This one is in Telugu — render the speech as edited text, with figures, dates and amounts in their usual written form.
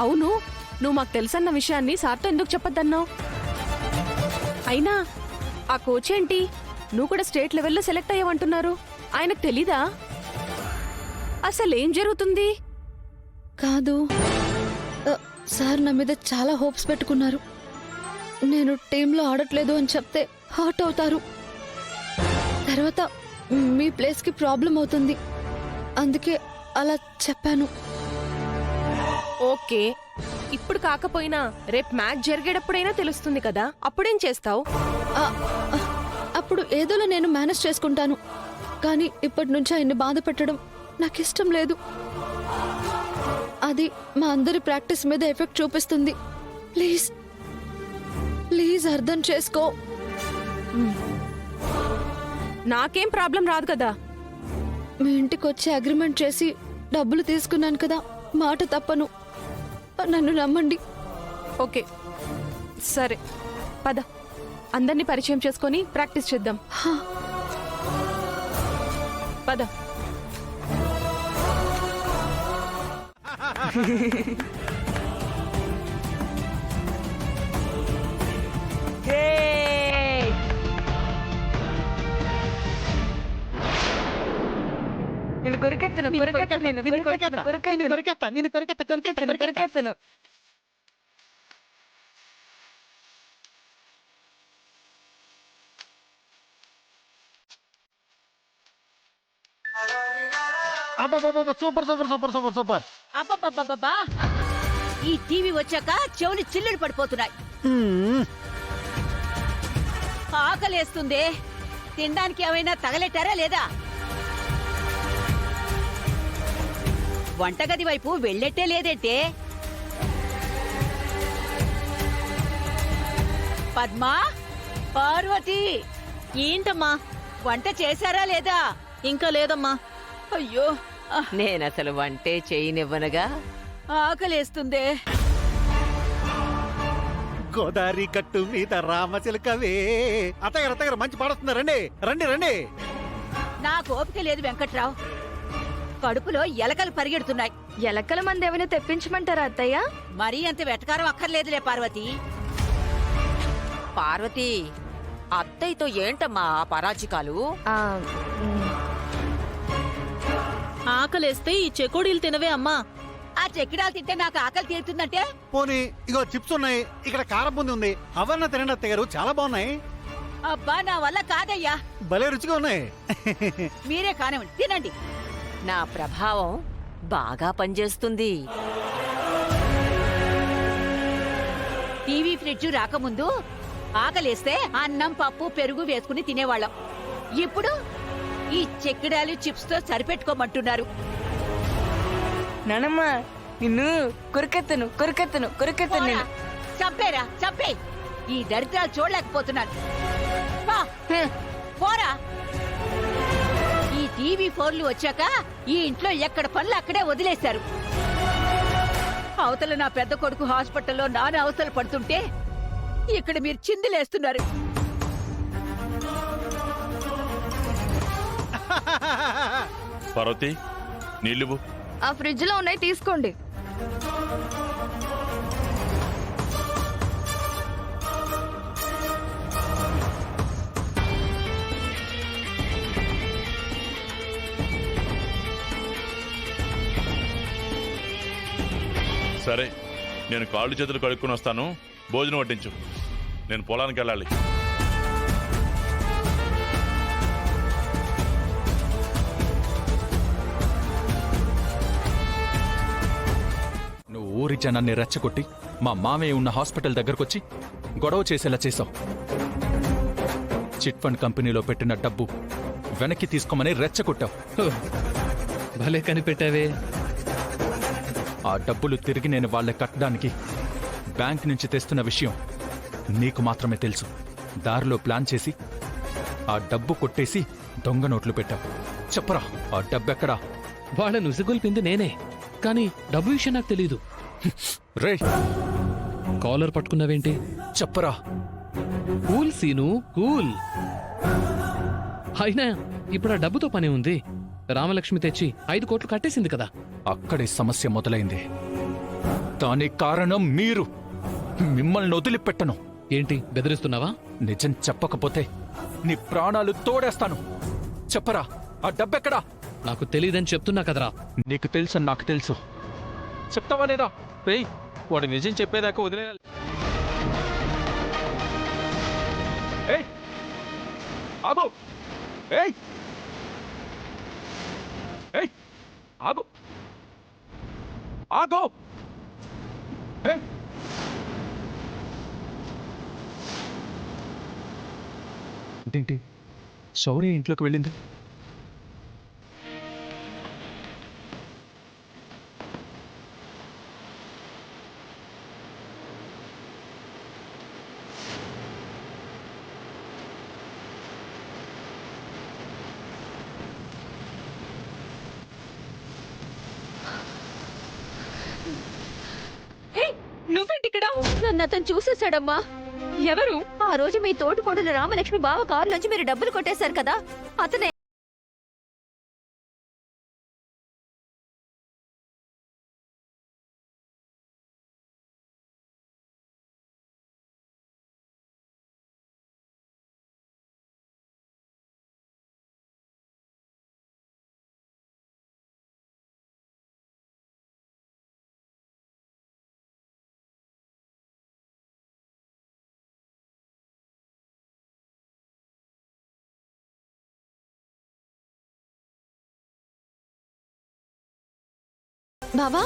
అవును, నువ్వు మాకు తెలుసన్న విషయాన్ని సార్తో ఎందుకు చెప్పొద్దన్నావు? అయినా ఆ కోచ్ ఏంటి, నువ్వు కూడా స్టేట్ లెవెల్లో సెలెక్ట్ అయ్యావంటున్నారు, ఆయనకు తెలీదా? అసలేం జరుగుతుంది? కాదు సార్ నా మీద చాలా హోప్స్ పెట్టుకున్నారు. నేను టీంలో ఆడట్లేదు అని చెప్తే హర్ట్ అవుతారు. తర్వాత మీ ప్లేస్కి ప్రాబ్లం అవుతుంది, అందుకే అలా చెప్పాను. ఓకే, ఇప్పుడు కాకపోయినా రేపు మ్యాచ్ జరిగేటప్పుడైనా తెలుస్తుంది కదా, అప్పుడేం చేస్తావు? ఆ, ఆ, అప్పుడు ఏదోలా నేను మేనేజ్ చేసుకుంటాను. కానీ ఇప్పటి నుంచి ఆయన్ని బాధ పెట్టడం నాకు ఇష్టం లేదు. అది మా అందరి ప్రాక్టీస్ మీద ఎఫెక్ట్ చూపిస్తుంది. ప్లీజ్ ప్లీజ్ అర్థం చేసుకో. నాకేం ప్రాబ్లం రాదు కదా. మీ ఇంటికి వచ్చి అగ్రిమెంట్ చేసి డబ్బులు తీసుకున్నాను కదా, మాట తప్పను, నన్ను నమ్మండి. ఓకే సరే, పద, అందరినీ పరిచయం చేసుకొని ప్రాక్టీస్ చేద్దాం. హా, పద. Super super super super super. అబ్బబ్బబ్బబ్బా, ఈ టీవీ వచ్చాక చెవులు చిల్లులు పడిపోతున్నాయి. ఆకలేస్తుంది, తినడానికి ఏమైనా తగలెట్టారా లేదా? వంటగది వైపు వెళ్ళెట్టే లేదేంటే? పద్మా, పార్వతి, ఏంటమ్మా? వంట చేశారా లేదా? ఇంకా లేదమ్మా. అయ్యో, నేనసలు వంటే చేయనివ్వనుగా. ఆకలేస్తుందే. గోదావరి గట్టు మీద రామచిలకవే. అత్తగారు మంచి పాడుతున్నారు, రండి రండి రండి. నాకు ఓపిక లేదు వెంకట్రావు, కడుపులో ఎలకలు పరిగెడుతున్నాయి. ఎలకల మంది ఏమైనా తెప్పించమంటారా అత్తయ్య? మరీ అంత వెటకారం అక్కర్లేదులే పార్వతి. పార్వతి, అత్తయ్యతో ఏంటమ్మా ఆ పరాచికాలు? ఆకలేస్తే ఈ చెకోడీలు తినవే అమ్మా. ఆ చెక్కిడాలు తింటే నాకు ఆకలి తీరుతుందంటే? పోనీ ఇగో చిప్స్ ఉన్నాయి, ఇక్కడ కారం బూంది ఉంది, అవన్న తినండి అత్తగారు, చాలా బాగున్నాయి. అబ్బా, నా వల్ల కాదయ్యా. భలే రుచిగా ఉన్నాయి. మీరే కానివ్వండి, తినండి. నా ప్రభావం బాగా పనిచేస్తుంది. టీవీ ఫ్రిడ్జ్ రాకముందు ఆకలేస్తే అన్నం పప్పు పెరుగు వేసుకుని తినేవాళ్ళం. ఇప్పుడు ఈ చెక్కిడాలు చిప్స్ తో సరిపెట్టుకోమంటున్నారు. నానమ్మ, నిన్ను కొరికెత్తను కొరికెత్తను కొరికెత్తను నేను. చంపేరా, చంపే. ఈ దరిద్రాలు చూడలేకపోతున్నాను. పా, పోరా. ఈ టీవీ ఫోన్లు వచ్చాక ఈ ఇంట్లో ఎక్కడ పనులు అక్కడే వదిలేశారు. అవతల నా పెద్ద కొడుకు హాస్పిటల్లో నాన్న అవసరం పడుతుంటే ఇక్కడ మీరు చిందులేస్తున్నారు. పార్వతి, నీళ్ళు. ఆ ఫ్రిడ్జ్ లో ఉన్నాయి, తీసుకోండి. సరే, నేను కాళ్ళు చేతులు కడుక్కొని వస్తాను, భోజనం వడ్డించు. నేను పొలానికి వెళ్ళాలి. నువ్వు ఊరి జనాన్ని రెచ్చగొట్టి మా మామయ్య ఉన్న హాస్పిటల్ దగ్గరకొచ్చి గొడవ చేసేలా చేశావు. చిట్ ఫండ్ కంపెనీలో పెట్టిన డబ్బు వెనక్కి తీసుకోమని రెచ్చగొట్టావు. భలే కనిపెట్టావే. ఆ డబ్బులు తిరిగి నేను వాళ్ళే కట్టడానికి బ్యాంక్ నుంచి తెస్తున్న విషయం నీకు మాత్రమే తెలుసు. దారిలో ప్లాన్ చేసి ఆ డబ్బు కొట్టేసి దొంగ నోట్లు పెట్టావు. చెప్పరా, ఆ డబ్బెక్కడా? వాళ్ళను ఉసిగొల్పింది నేనే, కానీ డబ్బు విషయం నాకు తెలీదు. రే, కాలర్ పట్టుకున్నావేంటి? చెప్పరా. Cool Seenu, cool. అయినా ఇప్పుడు ఆ డబ్బుతో పని ఉంది. రామలక్ష్మి తెచ్చి 5 కోట్లు కట్టేసింది కదా. అక్కడే సమస్య మొదలైంది. దానికి కారణం మీరు. మిమ్మల్ని వదిలిపెట్టను. ఏంటి బెదిరిస్తున్నావా? నిజం చెప్పకపోతే నీ ప్రాణాలు తోడేస్తాను. చెప్పరా, ఆ డబ్బెక్కడా? నాకు తెలియదని చెప్తున్నా కదరా. నీకు తెలుసు, నాకు తెలుసు. చెప్తావా లేదా? రేయ్, వాడు నిజం చెప్పేదాకా వదిలే. ఏయ్ ఆగు! ఏయ్ ఏయ్ ఆగు! ఆగు! ఏయ్! ఏంటి శౌర్య ఇంట్లోకి వెళ్ళింది? నువ్వేంటి ఇక్కడ? నన్ను అతను చూసేశాడమ్మా. ఎవరు? ఆ రోజు మీ తోటికోడలు రామలక్ష్మి బావ కారులోంచి మీరు డబ్బులు కొట్టేశారు కదా, అతనే. బావా